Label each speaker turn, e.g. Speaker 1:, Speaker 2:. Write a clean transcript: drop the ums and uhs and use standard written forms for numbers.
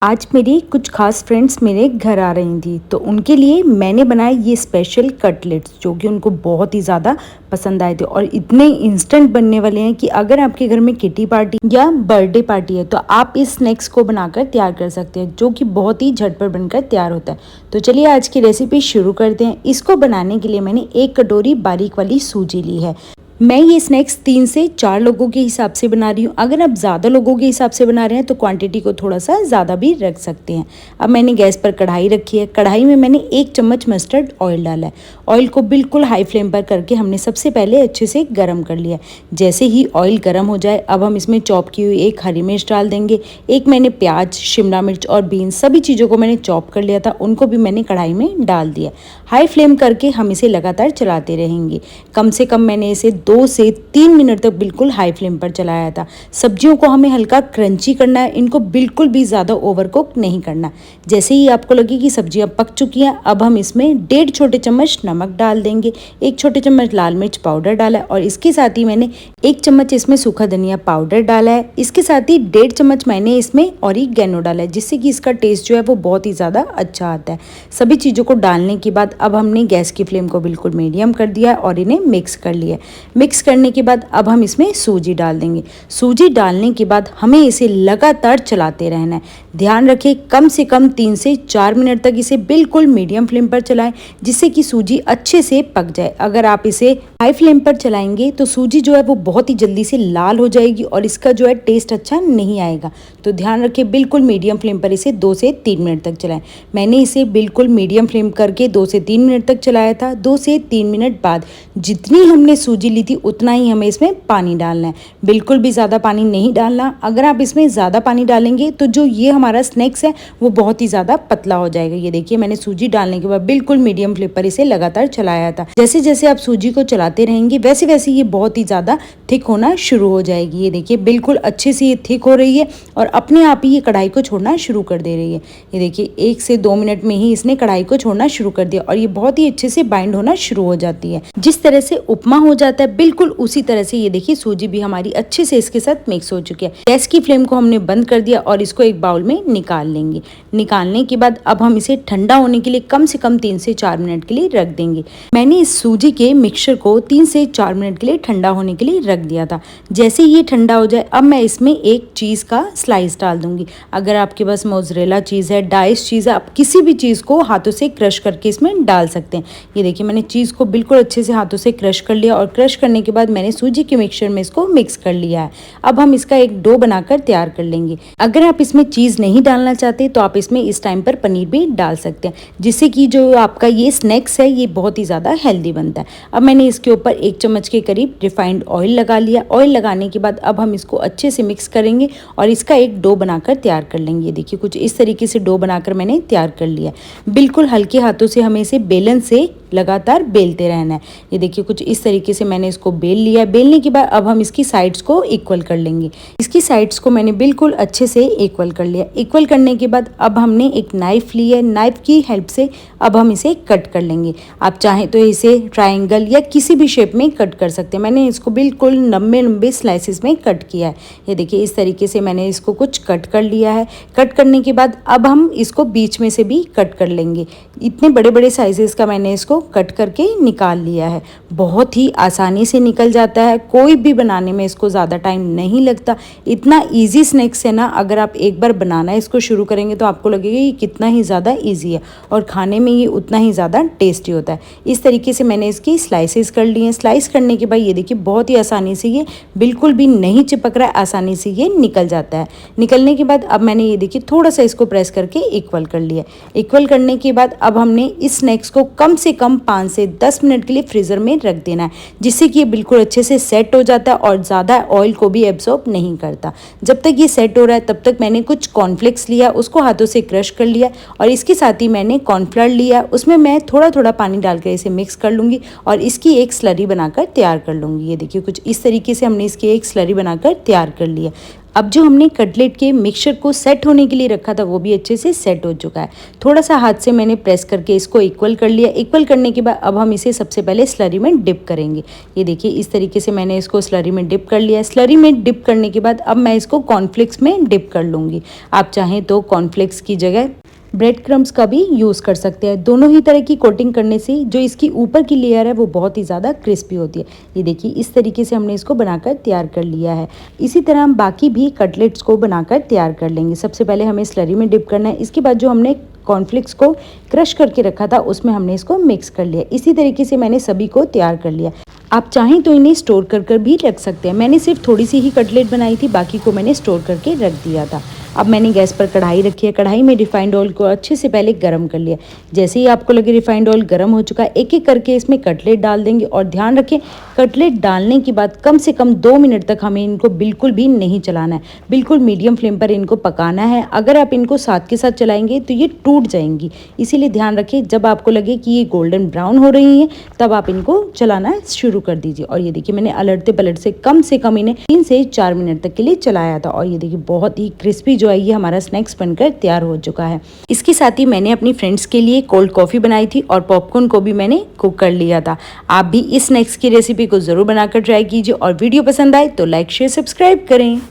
Speaker 1: आज मेरी कुछ खास फ्रेंड्स मेरे घर आ रही थी तो उनके लिए मैंने बनाए ये स्पेशल कटलेट्स जो कि उनको बहुत ही ज़्यादा पसंद आए थे और इतने इंस्टेंट बनने वाले हैं कि अगर आपके घर में किटी पार्टी या बर्थडे पार्टी है तो आप इस स्नैक्स को बनाकर तैयार कर सकते हैं जो कि बहुत ही झटपट बनकर तैयार होता है। तो चलिए आज की रेसिपी शुरू करते हैं। इसको बनाने के लिए मैंने 1 कटोरी बारीक वाली सूजी ली है। मैं ये स्नैक्स 3 से 4 लोगों के हिसाब से बना रही हूँ। अगर आप ज़्यादा लोगों के हिसाब से बना रहे हैं तो क्वांटिटी को थोड़ा सा ज़्यादा भी रख सकते हैं। अब मैंने गैस पर कढ़ाई रखी है। कढ़ाई में मैंने 1 चम्मच मस्टर्ड ऑयल डाला है। ऑयल को बिल्कुल हाई फ्लेम पर करके हमने सबसे पहले अच्छे से गर्म कर लिया। जैसे ही ऑयल गर्म हो जाए अब हम इसमें चॉप की हुई 1 हरी मिर्च डाल देंगे। एक मैंने प्याज, शिमला मिर्च और बीन्स सभी चीज़ों को मैंने चॉप कर लिया था, उनको भी मैंने कढ़ाई में डाल दिया। हाई फ्लेम करके हम इसे लगातार चलाते रहेंगे। कम से कम मैंने इसे 2 से 3 मिनट तक बिल्कुल हाई फ्लेम पर चलाया था। सब्जियों को हमें हल्का क्रंची करना है, इनको बिल्कुल भी ज़्यादा ओवर कुक नहीं करना। जैसे ही आपको लगे कि सब्जियां पक चुकी हैं अब हम इसमें 1.5 छोटे चम्मच नमक डाल देंगे। 1 छोटे चम्मच लाल मिर्च पाउडर डाला है और इसके साथ ही मैंने 1 चम्मच इसमें सूखा धनिया पाउडर डाला है। इसके साथ ही 1.5 चम्मच मैंने इसमें ऑरिगेनो डाला है जिससे कि इसका टेस्ट जो है वो बहुत ही ज़्यादा अच्छा आता है। सभी चीज़ों को डालने के बाद अब हमने गैस की फ्लेम को बिल्कुल मीडियम कर दिया और इन्हें मिक्स कर लिया। मिक्स करने के बाद अब हम इसमें सूजी डाल देंगे। सूजी डालने के बाद हमें इसे लगातार चलाते रहना है। ध्यान रखें कम से कम 3 से 4 मिनट तक इसे बिल्कुल मीडियम फ्लेम पर चलाएं जिससे कि सूजी अच्छे से पक जाए। अगर आप इसे हाई फ्लेम पर चलाएंगे तो सूजी जो है वो बहुत ही जल्दी से लाल हो जाएगी और इसका जो है टेस्ट अच्छा नहीं आएगा। तो ध्यान रखें बिल्कुल मीडियम फ्लेम पर इसे 2 से 3 मिनट तक चलाएं। मैंने इसे बिल्कुल मीडियम फ्लेम करके 2 से 3 मिनट तक चलाया था। 2 से 3 मिनट बाद जितनी हमने सूजी ली थी उतना ही हमें इसमें पानी डालना है। बिल्कुल भी ज़्यादा पानी नहीं डालना। अगर आप इसमें ज़्यादा पानी डालेंगे तो जो ये हमारा स्नैक्स है वो बहुत ही ज़्यादा पतला हो जाएगा। ये देखिए मैंने सूजी डालने के बाद बिल्कुल मीडियम फ्लेम पर इसे लगातार चलाया था। जैसे जैसे आप सूजी को चलाते रहेंगे वैसे वैसे ये बहुत ही ज़्यादा थिक होना शुरू हो जाएगी। ये देखिए बिल्कुल अच्छे से ये थिक हो रही है और अपने आप ही ये कढ़ाई को छोड़ना शुरू कर दे रही है। ये देखिए 1 से 2 मिनट में ही इसने कढ़ाई को छोड़ना शुरू कर दिया और ये बहुत ही अच्छे से बाइंड होना शुरू हो जाती है। जिस तरह से उपमा हो जाता है बिल्कुल उसी तरह से ये देखिए सूजी भी हमारी अच्छे से इसके साथ मिक्स हो चुकी है। गैस की फ्लेम को हमने बंद कर दिया और इसको एक बाउल में निकाल लेंगे। निकालने के बाद अब हम इसे ठंडा होने के लिए कम से कम 3 से 4 मिनट के लिए रख देंगे। मैंने इस सूजी के मिक्सचर को 3 से 4 मिनट के लिए ठंडा होने के लिए रख दिया था। जैसे ये ठंडा हो जाए अब मैं इसमें एक चीज़ का स्लाइस डाल दूंगी। अगर आपके पास मोज़रेला चीज़ है, डाइस चीज़ है, आप किसी भी चीज़ को हाथों से क्रश करके इसमें डाल सकते हैं। ये देखिए मैंने चीज़ को बिल्कुल अच्छे से हाथों से क्रश कर लिया और क्रश करने के बाद मैंने सूजी के मिक्सचर में इसको मिक्स कर लिया है। अब हम इसका एक डो बनाकर तैयार कर लेंगे। अगर आप इसमें चीज़ नहीं डालना चाहते तो आप इसमें इस टाइम पर पनीर भी डाल सकते हैं जिससे कि जो आपका ये स्नैक्स है ये बहुत ही ज़्यादा हेल्दी बनता है। अब मैंने इसके ऊपर 1 चम्मच के करीब रिफाइंड ऑयल लगा लिया। ऑयल लगाने के बाद अब हम इसको अच्छे से मिक्स करेंगे और इसका एक डो बनाकर तैयार कर लेंगे। ये देखिए कुछ इस तरीके से डो बनाकर मैंने तैयार कर लिया। बिल्कुल हल्के हाथों से हमें इसे बेलन से लगातार बेलते रहना है। ये देखिए कुछ इस तरीके से मैंने इसको बेल लिया। बेलने के बाद अब हम इसकी साइड्स को इक्वल कर लेंगे। इसकी साइड्स को मैंने बिल्कुल अच्छे से इक्वल कर लिया। इक्वल करने के बाद अब हमने एक नाइफ ली है। नाइफ की हेल्प से अब हम इसे कट कर लेंगे। आप चाहें तो इसे ट्रायंगल या किसी भी शेप में कट कर सकते हैं। मैंने इसको बिल्कुल लंबे लंबे स्लाइसिस में कट किया है। ये देखिए इस तरीके से मैंने इसको कुछ कट कर लिया है। कट करने के बाद अब हम इसको बीच में से भी कट कर लेंगे। इतने बड़े बड़े साइजेस का मैंने इसको कट करके निकाल लिया है। बहुत ही आसानी से निकल जाता है। कोई भी बनाने में इसको ज़्यादा टाइम नहीं लगता। इतना इजी स्नैक्स है ना, अगर आप एक बार बनाना इसको शुरू करेंगे तो आपको लगेगा ये कितना ही ज़्यादा इजी है और खाने में ये उतना ही ज़्यादा टेस्टी होता है। इस तरीके से मैंने इसकी स्लाइसेस कर ली हैं। स्लाइस करने के बाद ये देखिए बहुत ही आसानी से ये बिल्कुल भी नहीं चिपक रहा है, आसानी से ये निकल जाता है। निकलने के बाद अब मैंने ये देखिए थोड़ा सा इसको प्रेस करके इक्वल कर लिया। इक्वल करने के बाद अब हमने इस स्नैक्स को कम से कम 5 से 10 मिनट के लिए फ्रीज़र में रख देना है जिससे कि ये बिल्कुल अच्छे से सेट हो जाता है और ज़्यादा ऑयल को भी एब्जॉर्ब नहीं करता। जब तक ये सेट हो रहा है तब तक मैंने कुछ कॉर्नफ्लेक्स लिया, उसको हाथों से क्रश कर लिया और इसके साथ ही मैंने कॉर्नफ्लावर लिया। उसमें मैं थोड़ा थोड़ा पानी डालकर इसे मिक्स कर लूँगी और इसकी एक स्लरी बनाकर तैयार कर लूँगी। ये देखिए कुछ इस तरीके से हमने इसकी एक स्लरी बनाकर तैयार कर लिया। अब जो हमने कटलेट के मिक्सचर को सेट होने के लिए रखा था वो भी अच्छे से सेट हो चुका है। थोड़ा सा हाथ से मैंने प्रेस करके इसको इक्वल कर लिया। इक्वल करने के बाद अब हम इसे सबसे पहले स्लरी में डिप करेंगे। ये देखिए इस तरीके से मैंने इसको स्लरी में डिप कर लिया। स्लरी में डिप करने के बाद अब मैं इसको कॉर्नफ्लेक्स में डिप कर लूँगी। आप चाहें तो कॉर्नफ्लेक्स की जगह ब्रेड क्रम्स का भी यूज़ कर सकते हैं। दोनों ही तरह की कोटिंग करने से जो इसकी ऊपर की लेयर है वो बहुत ही ज़्यादा क्रिस्पी होती है। ये देखिए इस तरीके से हमने इसको बनाकर तैयार कर लिया है। इसी तरह हम बाकी भी कटलेट्स को बनाकर तैयार कर लेंगे। सबसे पहले हमें स्लरी में डिप करना है। इसके बाद जो हमने कॉर्नफ्लेक्स को क्रश करके रखा था उसमें हमने इसको मिक्स कर लिया। इसी तरीके से मैंने सभी को तैयार कर लिया। आप चाहें तो इन्हें स्टोर कर भी रख सकते हैं। मैंने सिर्फ थोड़ी सी ही कटलेट बनाई थी, बाकी को मैंने स्टोर करके रख दिया था। अब मैंने गैस पर कढ़ाई रखी है। कढ़ाई में रिफाइंड ऑयल को अच्छे से पहले गरम कर लिया। जैसे ही आपको लगे रिफाइंड ऑयल गरम हो चुका है, एक एक करके इसमें कटलेट डाल देंगे। और ध्यान रखें कटलेट डालने के बाद कम से कम 2 मिनट तक हमें इनको बिल्कुल भी नहीं चलाना है। बिल्कुल मीडियम फ्लेम पर इनको पकाना है। अगर आप इनको साथ के साथ चलाएंगे तो ये टूट जाएंगी। इसीलिए ध्यान रखें जब आपको लगे कि ये गोल्डन ब्राउन हो रही हैं तब आप इनको चलाना शुरू कर दीजिए। और ये देखिए मैंने अलटते पलट से कम इन्हें 3 से 4 मिनट तक के लिए चलाया था। और ये देखिए बहुत ही क्रिस्पी जो है ये हमारा स्नैक्स बनकर तैयार हो चुका है। इसके साथ ही मैंने अपनी फ्रेंड्स के लिए कोल्ड कॉफ़ी बनाई थी और पॉपकॉर्न को भी मैंने कुक कर लिया था। आप भी इस स्नैक्स की रेसिपी को ज़रूर बनाकर ट्राई कीजिए और वीडियो पसंद आए तो लाइक शेयर सब्सक्राइब करें।